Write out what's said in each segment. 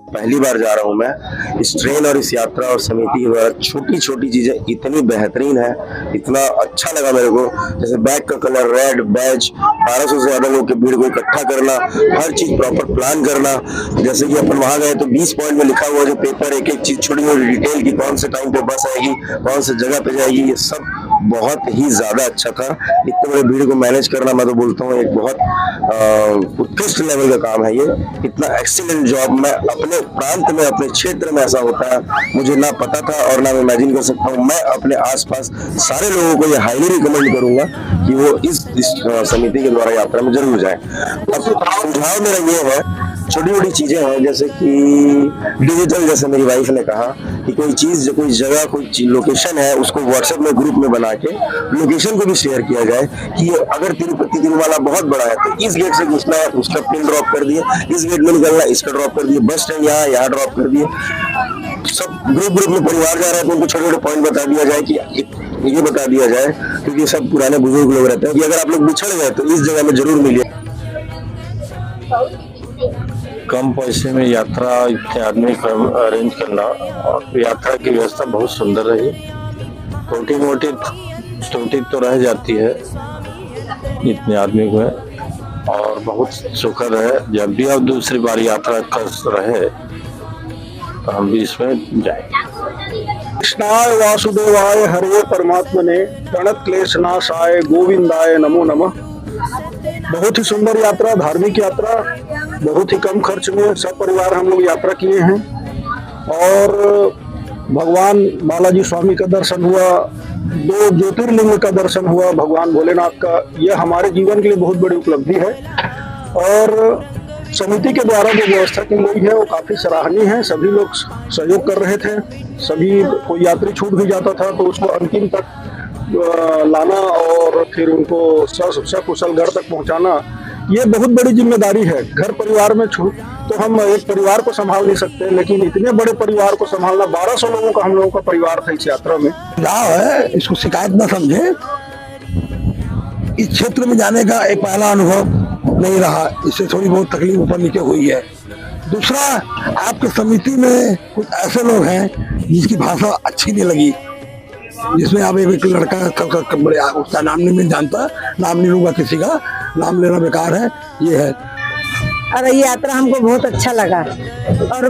पहली बार जा रहा हूँ मैं इस ट्रेन और इस यात्रा और समिति के द्वारा छोटी छोटी चीजें इतनी बेहतरीन है, इतना अच्छा लगा मेरे को। जैसे बैग का कलर रेड, बैज, 1200 से ज्यादा लोग के भीड़ को इकट्ठा करना, हर चीज प्रॉपर प्लान करना। जैसे कि अपन वहां गए तो 20 पॉइंट में लिखा हुआ जो पेपर, एक एक चीज छोटी छोटी डिटेल की, कौन से टाइम पे बस आएगी, कौन से जगह पे जाएगी, ये सब बहुत ही ज्यादा अच्छा था। इतने बड़े भीड़ को मैनेज करना, मैं तो बोलता हूँ एक बहुत उत्कृष्ट लेवल का काम है ये। इतना एक्सीलेंट जॉब मैं अपने प्रांत में, अपने क्षेत्र में ऐसा होता है मुझे ना पता था और ना मैं इमेजिन कर सकता हूँ। मैं अपने आसपास सारे लोगों को ये हाईली रिकमेंड करूंगा कि वो इस समिति के द्वारा यात्रा में जरूर जाएं। अब सुझाव मेरा ये है, छोटी छोटी चीजें हैं जैसे कि डिजिटल, जैसे मेरी वाइफ ने कहा कि कोई चीज, कोई जगह, कोई लोकेशन है, उसको व्हाट्सएप में ग्रुप में बना के लोकेशन को भी शेयर किया जाए कि अगर तिरुपति तिरुमाला बहुत बड़ा है तो इस गेट से घुसना है, उसका पिन ड्रॉप कर दिए, इस गेट में निकलना, इसका ड्रॉप कर दिए, बस स्टैंड यहाँ ड्रॉप कर दिए। सब ग्रुप में परिवार जा रहा है तो उनको छोटे छोटे पॉइंट बता दिया जाए कि ये बता दिया जाए, क्योंकि सब पुराने बुजुर्ग लोग रहते हैं कि अगर आप लोग बिछड़ गए तो इस जगह में जरूर मिलिए। कम पैसे में यात्रा इतने आदमी को अरेंज करना और यात्रा की व्यवस्था बहुत सुंदर रही। छोटी मोटी त्रुटि तो रह जाती है इतने आदमी को, और बहुत सुखद है। जब भी आप दूसरी बार यात्रा कर रहे तो हम भी इसमें जाएंगे। कृष्णाय वासुदेवाय हरे परमात्मने प्रणत क्लेश नाशाय गोविंदाय नमो नमः। बहुत ही सुंदर यात्रा, धार्मिक यात्रा, बहुत ही कम खर्च में सब परिवार हम लोग यात्रा किए हैं और भगवान बालाजी स्वामी का दर्शन हुआ, 2 ज्योतिर्लिंग का दर्शन हुआ भगवान भोलेनाथ का। यह हमारे जीवन के लिए बहुत बड़ी उपलब्धि है और समिति के द्वारा जो व्यवस्था की गई है वो काफी सराहनीय है। सभी लोग सहयोग कर रहे थे, सभी कोई यात्री छूट भी जाता था तो उसको अंतिम तक लाना और फिर उनको सकुशल घर तक पहुंचाना, ये बहुत बड़ी जिम्मेदारी है। घर परिवार में छूट तो हम एक परिवार को संभाल नहीं सकते, लेकिन इतने बड़े परिवार को संभालना, 1200 लोगों का हम लोगों का परिवार था इस यात्रा में। लाभ है, इसको शिकायत ना समझे। इस क्षेत्र में जाने का एक पहला अनुभव नहीं रहा, इससे थोड़ी बहुत तकलीफ ऊपर नीचे हुई है। दूसरा, आपके समिति में कुछ ऐसे लोग हैं जिसकी भाषा अच्छी नहीं लगी, जिसमें आप एक लड़का बड़े, उसका नाम नहीं मैं जानता, नाम नहीं लूंगा किसी का, नाम लेना बेकार है, ये है। और ये यात्रा हमको बहुत अच्छा लगा और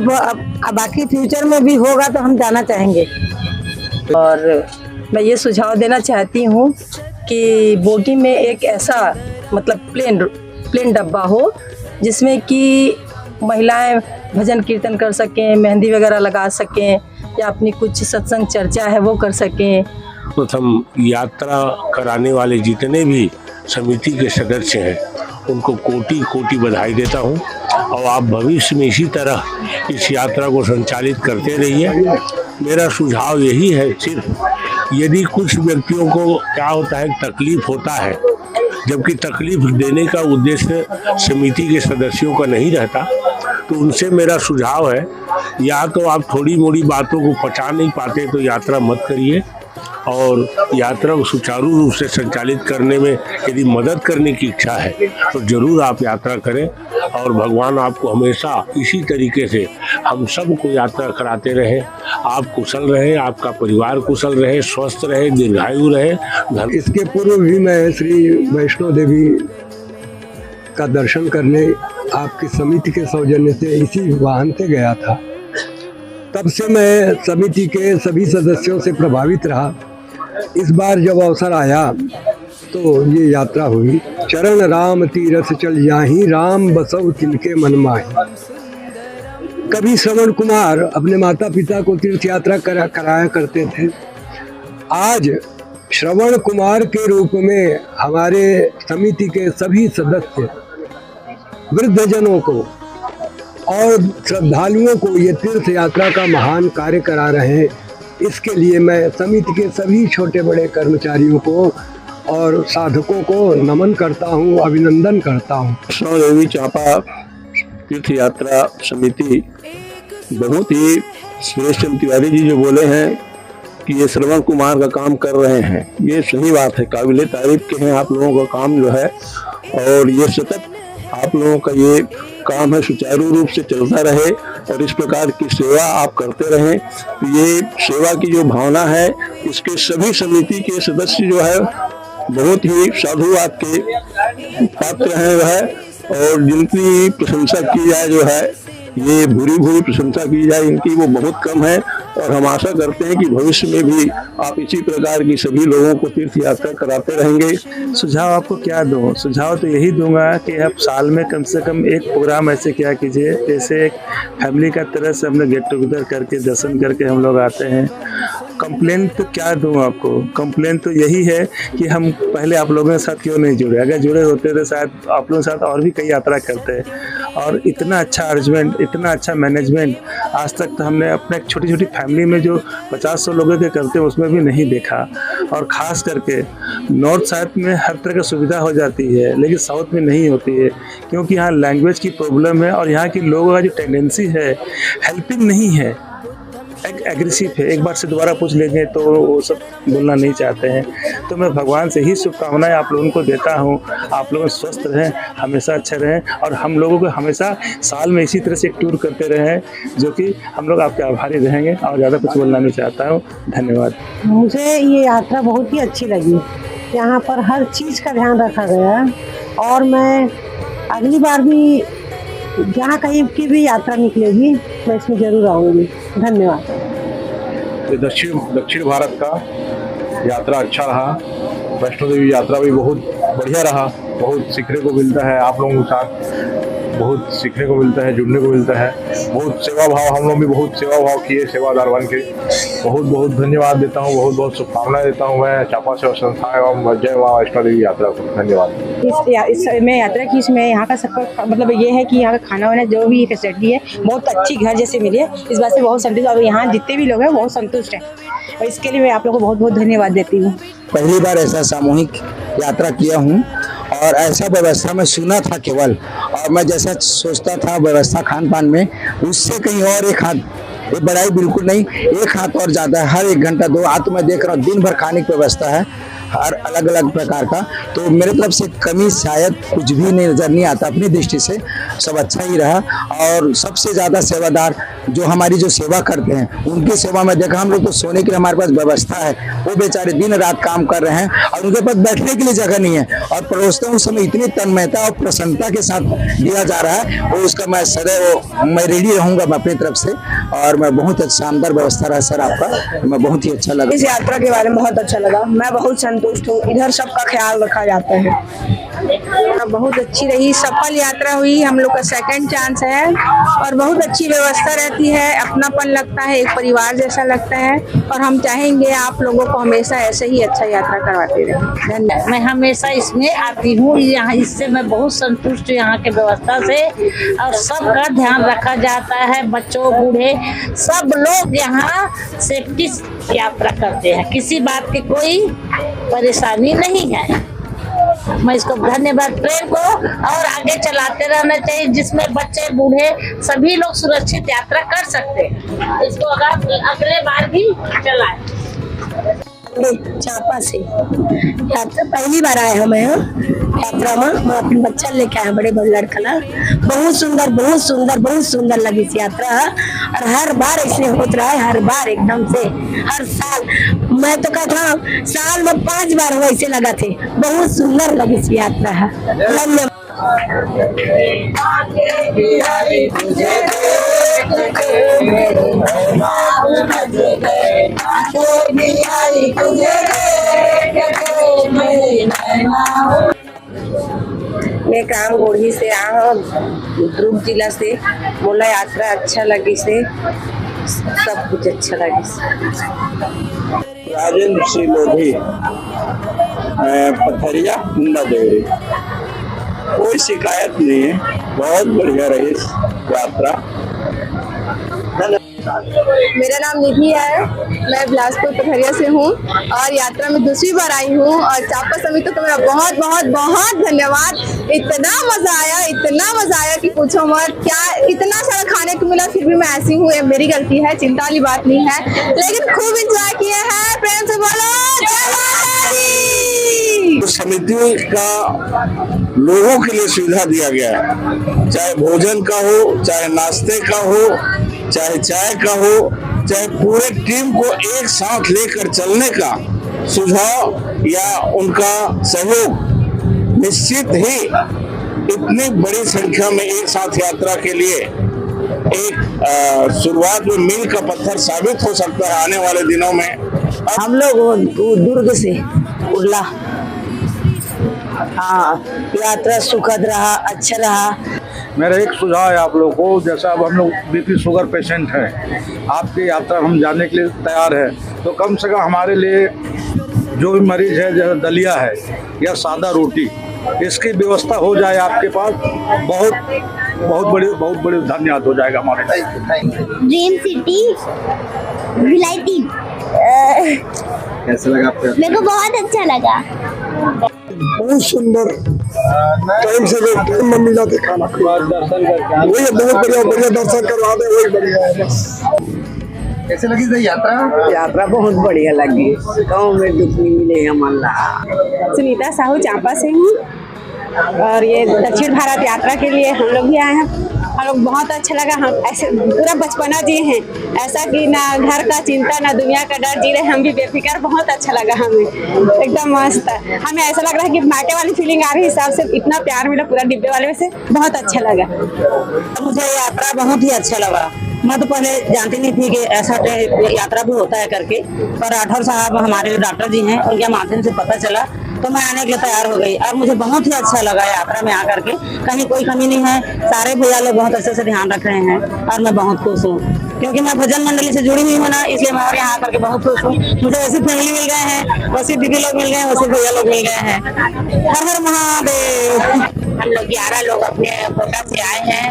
बाकी फ्यूचर में भी होगा तो हम जाना चाहेंगे। और मैं ये सुझाव देना चाहती हूँ कि बोगी में एक ऐसा मतलब प्लेन डब्बा हो जिसमें कि महिलाएं भजन कीर्तन कर सकें, मेहंदी वगैरह लगा सकें या अपनी कुछ सत्संग चर्चा है वो कर सकें। प्रथम यात्रा कराने वाले जितने भी समिति के सदस्य हैं उनको कोटि कोटि बधाई देता हूं और आप भविष्य में इसी तरह इस यात्रा को संचालित करते रहिए। मेरा सुझाव यही है, सिर्फ यदि कुछ व्यक्तियों को क्या होता है, तकलीफ होता है, जबकि तकलीफ देने का उद्देश्य समिति के सदस्यों का नहीं रहता, तो उनसे मेरा सुझाव है, या तो आप थोड़ी मोड़ी बातों को पचा नहीं पाते तो यात्रा मत करिए, और यात्रा को सुचारू रूप से संचालित करने में यदि मदद करने की इच्छा है तो जरूर आप यात्रा करें। और भगवान आपको हमेशा इसी तरीके से हम सबको यात्रा कराते रहे। आप कुशल रहे, आपका परिवार कुशल रहे, स्वस्थ रहे, दीर्घायु रहे। इसके पूर्व भी मैं श्री वैष्णो देवी का दर्शन करने आपकी समिति के सौजन्य से इसी वाहन से गया था। तब से मैं समिति के सभी सदस्यों से प्रभावित रहा। इस बार जब अवसर आया तो ये यात्रा हुई। चरण राम तीरथ चल जाहि, राम बसव तिनके मन माहि। कभी श्रवण कुमार अपने माता पिता को तीर्थ यात्रा कराया करते थे। आज श्रवण कुमार के रूप में हमारे समिति के सभी सदस्य वृद्धजनों को और श्रद्धालुओं को ये तीर्थ यात्रा का महान कार्य करा रहे हैं। इसके लिए मैं समिति के सभी छोटे बड़े कर्मचारियों को और साधकों को नमन करता हूँ, अभिनंदन करता हूँ। वैष्णो देवी चांपा तीर्थ यात्रा समिति बहुत ही सुरेश चंद्र तिवारी जी जो बोले हैं कि ये श्रवण कुमार का काम कर रहे हैं, ये सही बात है, काबिले तारीफ के हैं आप लोगों का काम जो है। और ये सतत आप लोगों का ये काम है सुचारू रूप से चलता रहे और इस प्रकार की सेवा आप करते रहें। तो ये सेवा की जो भावना है, इसके सभी समिति के सदस्य जो है बहुत ही साधुवाद के पात्र हैं वह, और जिनकी प्रशंसा की जाए जो है, ये भूरी भूरी प्रशंसा की जाए इनकी, वो बहुत कम है। और हम आशा करते हैं कि भविष्य में भी आप इसी प्रकार की सभी लोगों को तीर्थ यात्रा कराते रहेंगे। सुझाव आपको क्या दूँ? सुझाव तो यही दूंगा कि आप साल में कम से कम एक प्रोग्राम ऐसे क्या कीजिए, जैसे एक फैमिली का तरह से हम लोग गेट टुगेदर करके दर्शन करके हम लोग आते हैं। कंप्लेन तो क्या दूं आपको? कंप्लेन तो यही है कि हम पहले आप लोगों के साथ क्यों नहीं जुड़े। अगर जुड़े होते तो शायद आप लोगों के साथ और भी कई यात्रा करते हैं। और इतना अच्छा अरेंजमेंट, इतना अच्छा मैनेजमेंट आज तक तो हमने अपने छोटी छोटी फैमिली में जो 50-100 लोगों के करते हैं उसमें भी नहीं देखा। और ख़ास करके नॉर्थ साउथ में हर तरह की सुविधा हो जाती है, लेकिन साउथ में नहीं होती है, क्योंकि यहाँ लैंग्वेज की प्रॉब्लम है और यहाँ के लोगों का जो टेंडेंसी है हेल्पिंग नहीं है, एग्रेसिव है। एक बार से दोबारा पूछ लेंगे तो वो सब बोलना नहीं चाहते हैं। तो मैं भगवान से ही शुभकामनाएं आप लोगों को देता हूं, आप लोग स्वस्थ रहें, हमेशा अच्छे रहें और हम लोगों को हमेशा साल में इसी तरह से एक टूर करते रहें, जो कि हम लोग आपके आभारी रहेंगे। और ज़्यादा कुछ बोलना नहीं चाहता हूँ। धन्यवाद। मुझे ये यात्रा बहुत ही अच्छी लगी। यहाँ पर हर चीज़ का ध्यान रखा गया और मैं अगली बार भी जहाँ कहीं की भी यात्रा निकलेगी मैं इसमें जरूर आऊँगी। धन्यवाद। दक्षिण भारत का यात्रा अच्छा रहा। वैष्णो देवी यात्रा भी बहुत बढ़िया रहा। बहुत सीखने को मिलता है, आप लोगों के साथ बहुत सीखने को मिलता है, जुड़ने को मिलता है। बहुत सेवा भाव, हम लोग भी बहुत सेवा भाव किए, सेवादार बन के। बहुत बहुत धन्यवाद देता हूँ, बहुत बहुत शुभकामनाएं देता हूँ मैं चापा सेवा संस्था एवं जय माँ वैष्णो देवी यात्रा को। धन्यवाद। इस मैं यात्रा की, इसमें यहाँ का सबका मतलब ये है कि यहाँ का खाना वाना जो भी फैसिलिटी है बहुत अच्छी घर जैसे मिली है। इस बात से बहुत संतुष्ट और यहाँ जितने भी लोग हैं बहुत संतुष्ट हैं और इसके लिए मैं आप लोगों को बहुत बहुत धन्यवाद देती हूँ। पहली बार ऐसा सामूहिक यात्रा किया हूँ और ऐसा व्यवस्था में सुना था केवल, और मैं जैसा सोचता था व्यवस्था खान पान में उससे कहीं और एक हाथ, ये बड़ाई बिल्कुल नहीं, एक हाथ और ज़्यादा है। हर 1 घंटा 2 हाथ में देख रहा हूँ, दिन भर खाने की व्यवस्था है हर अलग अलग प्रकार का। तो मेरे तरफ से कमी शायद कुछ भी नहीं नज़र नहीं आता। अपनी दृष्टि से सब अच्छा ही रहा और सबसे ज़्यादा सेवादार जो हमारी जो सेवा करते हैं उनकी सेवा में देखा। हम लोग तो सोने के लिए हमारे पास व्यवस्था है, वो बेचारे दिन रात काम कर रहे हैं और उनके पास बैठने के लिए जगह नहीं है और परोसते हैं उस समय इतनी तन्मयता और प्रसन्नता के साथ दिया जा रहा है। और उसका मैं सदैव मैं रेडी रहूँगा मैं अपनी तरफ से। और मैं बहुत शानदार व्यवस्था रहा सर आपका, मैं बहुत ही अच्छा लगा। इस यात्रा के बारे में बहुत अच्छा लगा, मैं बहुत संतुष्ट हूँ। इधर सबका ख्याल रखा जाता है। बहुत अच्छी रही, सफल यात्रा हुई। हम लोग का सेकंड चांस है और बहुत अच्छी व्यवस्था रहती है, अपनापन लगता है, एक परिवार जैसा लगता है और हम चाहेंगे आप लोगों को हमेशा ऐसे ही अच्छा यात्रा करवाते रहें। धन्यवाद। मैं हमेशा इसमें आती हूँ, यहाँ इससे मैं बहुत संतुष्ट हूँ यहाँ के व्यवस्था से और सबका ध्यान रखा जाता है। बच्चों बूढ़े सब लोग यहाँ सेफ्टी यात्रा करते हैं, किसी बात की कोई परेशानी नहीं है। मैं इसको धन्यवाद ट्रेन को और आगे चलाते रहना चाहिए, जिसमें बच्चे बूढ़े सभी लोग सुरक्षित यात्रा कर सकते हैं। इसको अगले बार भी चलाएं। चापा से यात्रा पहली बार आए हम यात्रा में। मैं अपने बच्चा लेके आया, बड़े बड़े लड़का ला। बहुत सुंदर बहुत सुंदर बहुत सुंदर लगी इस यात्रा और हर बार ऐसे होता रहा है, हर बार एकदम से हर साल। मैं तो कहता हूँ साल में 5 बार वैसे लगा थे। बहुत सुंदर लगी इस यात्रा है। धन्यवाद। मैं काम गोढ़ी से आया, दुर्ग जिला से। बोला यात्रा अच्छा लगी से, सब कुछ अच्छा लगी से। राजेंद्र सिंह लोधी, पथरिया देवरी। कोई शिकायत नहीं है, बहुत बढ़िया रही यात्रा। मेरा नाम निधि है, मैं बिलासपुर पथरिया से हूँ और यात्रा में दूसरी बार आई हूँ और चापा समिति को मेरा बहुत बहुत बहुत धन्यवाद। इतना मजा आया कि पूछो मत। क्या इतना सारा खाने को मिला, फिर भी मैं ऐसी हूँ, ये मेरी गलती है, चिंता वाली बात नहीं है, लेकिन खूब एंजॉय किए हैं। प्रेम से बोलो जय माता दी। उस समिति का लोगों के लिए सुविधा दिया गया है, चाहे भोजन का हो, चाहे नाश्ते का हो, चाहे चाय का हो, चाहे पूरे टीम को एक साथ लेकर चलने का सुझाव या उनका सहयोग निश्चित ही इतनी बड़ी संख्या में एक साथ यात्रा के लिए एक शुरुआत में मील का पत्थर साबित हो सकता है आने वाले दिनों में। हम लोग दुर्ग से उड़ला, हाँ, यात्रा सुखद रहा, अच्छा रहा। मेरा एक सुझाव है आप लोगों को, जैसा अब हम लोग बीपी शुगर पेशेंट हैं, आपकी यात्रा हम जाने के लिए तैयार है, तो कम से कम हमारे लिए जो भी मरीज है, जैसे दलिया है या सादा रोटी, इसकी व्यवस्था हो जाए आपके पास, बहुत बड़ी धन्यवाद हो जाएगा हमारे। ड्रीम सिटी विलायती, कैसा लगा आपको? मेरे को बहुत अच्छा लगा। बहुत सुंदर, टाइम से टाइम में मिला थे खाना, दर्शन करके वही बहुत बढ़िया दर्शन करवा दे, वही बढ़िया है बस। कैसे लगी थी यात्रा? यात्रा बहुत बढ़िया लगी, गाँव में दुख नहीं मिलेगा मल्ला। सुनीता साहू चांपा से हूँ और ये दक्षिण भारत यात्रा के लिए हम लोग भी आए हैं। हम लोग बहुत अच्छा लगा, हम ऐसे पूरा बचपना जी हैं, ऐसा कि ना घर का चिंता ना दुनिया का डर, जी रहे हम भी बेफिक्र। बहुत अच्छा लगा हमें, एकदम मस्त है। हमें ऐसा लग रहा है कि माटे वाली फीलिंग आ रही है, हिसाब से इतना प्यार मिला पूरा डिब्बे वाले में से, बहुत अच्छा लगा। मुझे यात्रा बहुत ही अच्छा लगा। मैं तो पहले जानती नहीं थी कि ऐसा यात्रा भी होता है करके, पर राठौर साहब हमारे डॉक्टर जी हैं, उनके माध्यम से पता चला तो मैं आने के लिए तैयार हो गई और मुझे बहुत ही अच्छा लगा यात्रा में आकर के। कहीं कोई कमी नहीं है, सारे भैया लोग बहुत अच्छे से ध्यान रख रहे हैं और मैं बहुत खुश हूँ, क्योंकि मैं भजन मंडली से जुड़ी हुई हूँ ना, इसलिए मैं और यहाँ आकर के बहुत खुश हूँ। मुझे वैसी फैमिली मिल गए हैं, वैसी दीदी लोग मिल गए हैं, वैसे भैया लोग मिल गए हैं। हर हर महादेव। हम लोग 11 लोग अपने कोटा से आए हैं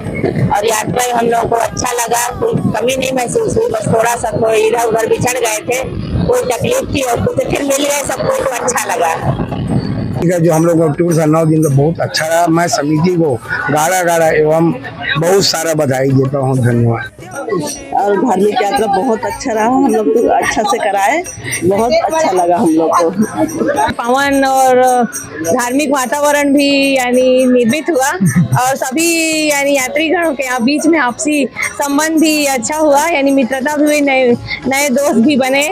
और यात्रा हम लोग को अच्छा लगा, कोई कमी नहीं महसूस हुई। बस थोड़ा सा कोई इधर उधर बिछड़ गए थे, कोई तकलीफ थी और कुछ फिर मिल गए, सबको तो अच्छा लगा। जो हम लोग टूर था 9 दिन का बहुत अच्छा रहा। मैं समिति को गाड़ा एवं बहुत सारा बधाई देता हूँ, धन्यवाद। और धार्मिक यात्रा बहुत अच्छा रहा, हम लोग को अच्छा से कराए, बहुत अच्छा लगा हम लोग को। पवन और धार्मिक वातावरण भी यानी निर्मित हुआ और सभी यानी यात्रीगणों के यहाँ बीच में आपसी संबंध भी अच्छा हुआ, यानी मित्रता भी हुई, नए दोस्त भी बने।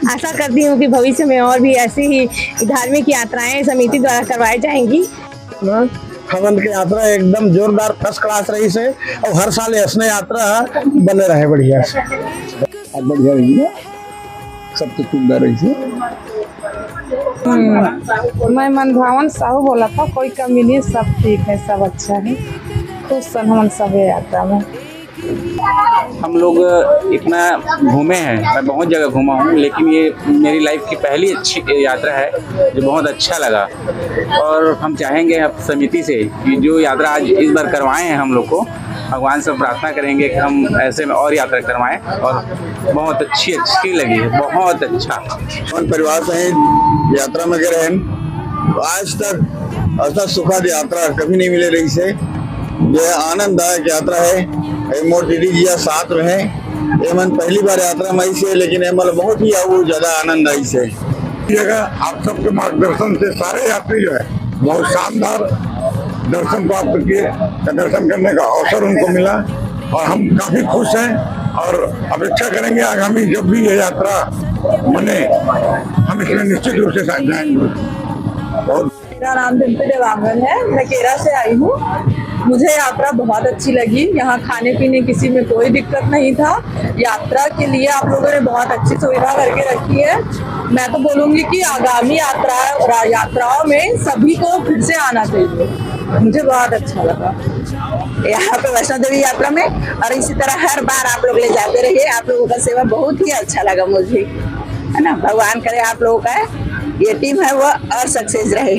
आशा करती हूँ कि भविष्य में और भी ऐसी ही धार्मिक यात्राएं समिति द्वारा करवाई जाएंगी। हवन की यात्रा एकदम जोरदार फर्स्ट क्लास रही से, और हर साल ऐसा यात्रा बने रहे बढ़िया से, बढ़िया रही है, सब कुछ सुंदर रही से। मैं मनभावन साहू बोला था, कोई कमी नहीं, सब ठीक है, सब अच्छा है, खुश हम सब यात्रा में। हम लोग इतना घूमे हैं, मैं बहुत जगह घूमा हूँ, लेकिन ये मेरी लाइफ की पहली अच्छी यात्रा है जो बहुत अच्छा लगा। और हम चाहेंगे अब समिति से कि जो यात्रा आज इस बार करवाए हैं हम लोग को, भगवान से प्रार्थना करेंगे कि हम ऐसे में और यात्रा करवाएं, और बहुत अच्छी लगी है, बहुत अच्छा। हम परिवार सहित यात्रा में गए हैं, तो आज तक ऐसा सुखद यात्रा कभी नहीं मिले रही से। यह आनंददायक यात्रा है। मोर दीदी जी साथ में है, ये मन पहली बार यात्रा में आई से, लेकिन मतलब बहुत ही ज्यादा आनंद आई से। जगह आप सबके मार्गदर्शन से सारे यात्री जो है बहुत शानदार दर्शन प्राप्त किए, दर्शन करने का अवसर उनको मिला और हम काफी खुश हैं और अपेक्षा करेंगे आगामी जब भी ये यात्रा बने हम इसमें निश्चित रूप से साथ जाएंगे। मेरा नाम डिम्पी देवांगन है, मैं केरल से आई हूँ। मुझे यात्रा बहुत अच्छी लगी, यहाँ खाने पीने किसी में कोई दिक्कत नहीं था। यात्रा के लिए आप लोगों ने बहुत अच्छी सुविधा करके रखी है। मैं तो बोलूँगी कि आगामी यात्राओं में सभी को फिर से आना चाहिए, मुझे बहुत अच्छा लगा यहाँ पे वैष्णो देवी यात्रा में, और इसी तरह हर बार आप लोग ले जाते रहिए। आप लोगों का सेवा बहुत ही अच्छा लगा मुझे, है ना। भगवान करे आप लोगों का ये टीम है वो और सक्सेस रहे,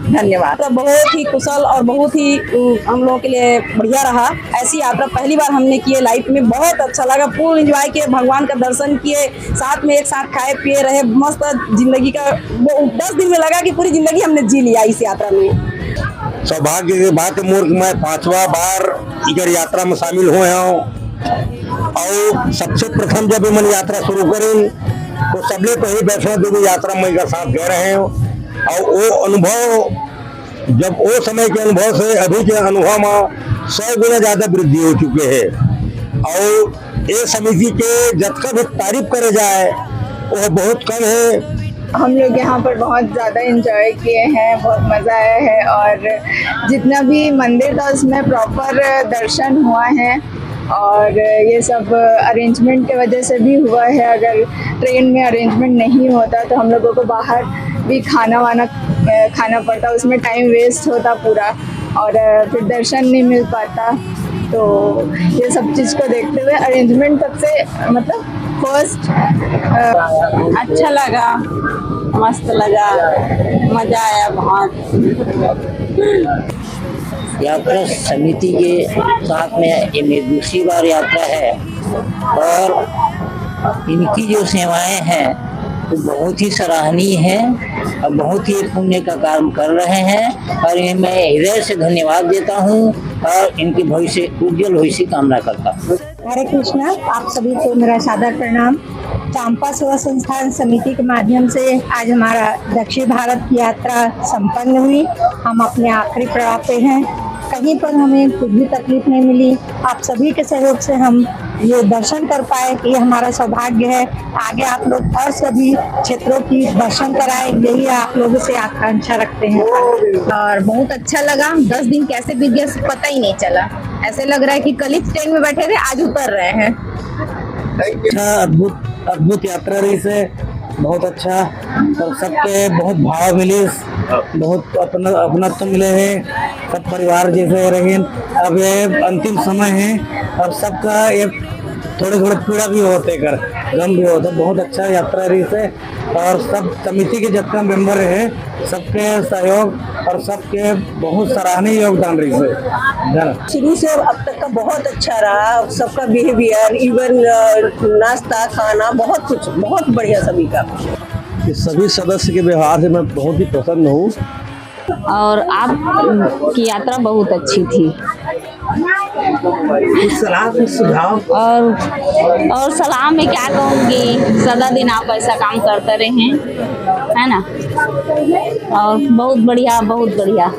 धन्यवाद। तो बहुत ही कुशल और बहुत ही हम लोगों के लिए बढ़िया रहा। ऐसी यात्रा पहली बार हमने की है लाइफ में, बहुत अच्छा लगा, फुल एंजॉय किए, भगवान का दर्शन किए, साथ में एक साथ खाए पिए रहे, मस्त जिंदगी का। वो 10 दिन में लगा कि पूरी जिंदगी हमने जी लिया इस यात्रा में। सौभाग्य की बात है मोर, मैं 5वां बार इधर यात्रा में शामिल हुए हूँ और सबसे प्रथम जब मैंने यात्रा शुरू करी तो सबले पहले वैष्णो देवी यात्रा में साथ गए रहे हो। और वो अनुभव जब वो समय के अनुभव से अभी के अनुभव में 100 गुना ज्यादा वृद्धि हो चुके हैं। और ये समिति के जितना भी तारीफ करे जाए वो बहुत कम है। हम लोग यहाँ पर बहुत ज़्यादा एंजॉय किए हैं, बहुत मज़ा आया है और जितना भी मंदिर था उसमें प्रॉपर दर्शन हुआ है और ये सब अरेंजमेंट के वजह से भी हुआ है। अगर ट्रेन में अरेंजमेंट नहीं होता तो हम लोगों को बाहर भी खाना पड़ता, उसमें टाइम वेस्ट होता पूरा और फिर दर्शन नहीं मिल पाता। तो ये सब चीज़ को देखते हुए अरेंजमेंट सबसे मतलब फर्स्ट अच्छा लगा, मस्त लगा, मजा आया बहुत। यात्रा समिति के साथ में ये मेरी दूसरी बार यात्रा है और इनकी जो सेवाएं हैं तो बहुत ही सराहनीय है और बहुत ही पुण्य का काम कर रहे हैं और ये मैं हृदय से धन्यवाद देता हूँ और इनके भविष्य उज्जवल भविष्य कामना करता हूँ। हरे कृष्णा, आप सभी को मेरा सादर प्रणाम। चांपा सेवा संस्थान समिति के माध्यम से आज हमारा दक्षिण भारत की यात्रा संपन्न हुई। हम अपने आखिरी पड़ाव पे हैं, कहीं पर हमें कुछ भी तकलीफ नहीं मिली। आप सभी के सहयोग से हम ये दर्शन कर पाए, ये हमारा सौभाग्य है। आगे आप लोग और सभी क्षेत्रों की दर्शन कराए, यही आप लोगों से आकांक्षा रखते हैं। और बहुत अच्छा लगा, 10 दिन कैसे बीत गया पता ही नहीं चला। ऐसे लग रहा है कि कल ही ट्रेन में बैठे थे, आज उतर रहे हैं। अद्भुत यात्रा रही से बहुत अच्छा और सबके बहुत भाव मिले, बहुत अपनत्व मिले हैं, सब परिवार जैसे रहे। अब ये अंतिम समय है और सबका ये थोड़े पीड़ा भी होते कर गम भी होता। बहुत अच्छा यात्रा रही से और सब समिति के जितना मेंबर है सबके सहयोग और सबके बहुत सराहनीय योगदान रही से। शुरू से अब तक का बहुत अच्छा रहा, सबका बिहेवियर, इवन नाश्ता खाना बहुत कुछ बहुत बढ़िया सभी का। इस सभी सदस्य के व्यवहार से मैं बहुत ही प्रसन्न हूँ और आपकी यात्रा बहुत अच्छी थी। सलाह सुझाव और सलाह में क्या कहूँगी, सदा दिन आप ऐसा काम करते रहें, है ना। और बहुत बढ़िया, बहुत बढ़िया।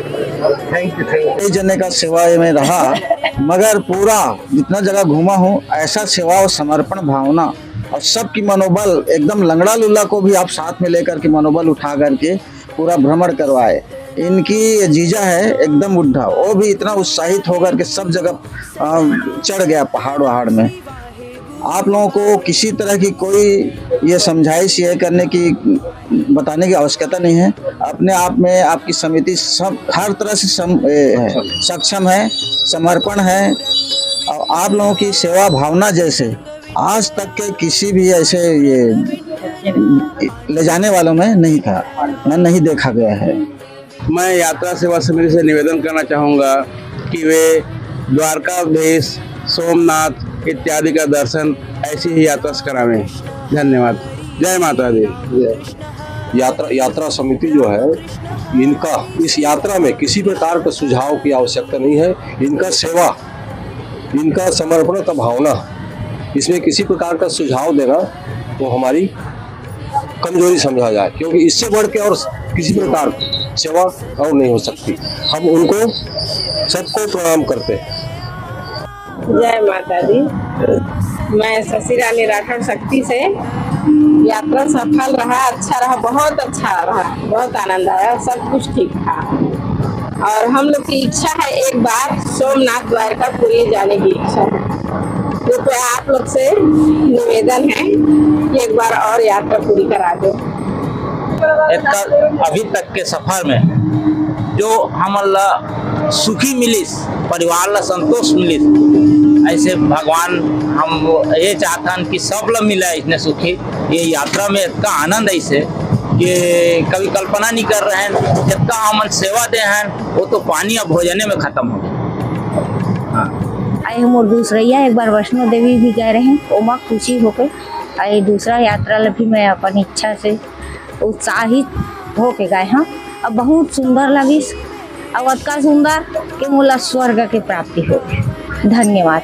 कई जने का सेवा में रहा मगर पूरा जितना जगह घूमा हूँ ऐसा सेवा और समर्पण भावना और सबकी मनोबल एकदम लंगड़ा लुल्ला को भी आप साथ में लेकर के मनोबल उठा करके पूरा भ्रमण करवाए। इनकी जीजा है एकदम बुढ़ा, वो भी इतना उत्साहित होकर के सब जगह चढ़ गया पहाड़ में। आप लोगों को किसी तरह की कोई ये समझाइश ये करने की बताने की आवश्यकता नहीं है। अपने आप में आपकी समिति सब हर तरह से सक्षम है, समर्पण है और आप लोगों की सेवा भावना जैसे आज तक के किसी भी ऐसे ये ले जाने वालों में नहीं था, नहीं देखा गया है। मैं यात्रा सेवा समिति से निवेदन करना चाहूँगा कि वे द्वारकाधीश, सोमनाथ इत्यादि का दर्शन ऐसी ही यात्रा से करावें। धन्यवाद। जय माता दी। यात्रा समिति जो है, इनका इस यात्रा में किसी प्रकार का सुझाव की आवश्यकता नहीं है। इनका सेवा, इनका समर्पण का भावना, इसमें किसी प्रकार का सुझाव देना वो हमारी कमजोरी समझा जाए, क्योंकि इससे बढ़ के और किसी प्रकार सेवा और नहीं हो सकती। हम उनको सबको प्रणाम करते हैं। जय माता दी। मैं शशि रानी राठौर शक्ति से। यात्रा सफल रहा, अच्छा रहा, बहुत अच्छा रहा, बहुत आनंद आया, सब कुछ ठीक था। और हम लोग की इच्छा है एक बार सोमनाथ द्वारकापुरी जाने की इच्छा है। तो आप लोग से निवेदन है कि एक बार और यात्रा पूरी करा दो। अभी तक के सफर में जो हमला सुखी मिलिस, परिवार ला संतोष मिलिस, ऐसे भगवान हम ये चाहतन कि सब ला मिला इसने सुखी। ये यात्रा में इतना आनंद ऐसे कि कभी कल्पना नहीं कर रहे हैं। जितना हमन सेवा दे हैं वो तो पानी और भोजने में खत्म हो गया। आए हम और दूसरा एक बार वैष्णो देवी भी गए रहे, ओमा खुशी होके आए। दूसरा यात्रा भी मैं अपन इच्छा से उत्साहित होके गए हाँ। अब बहुत सुंदर लगी, अब अतका सुंदर कि मोला स्वर्ग के प्राप्ति हो। धन्यवाद।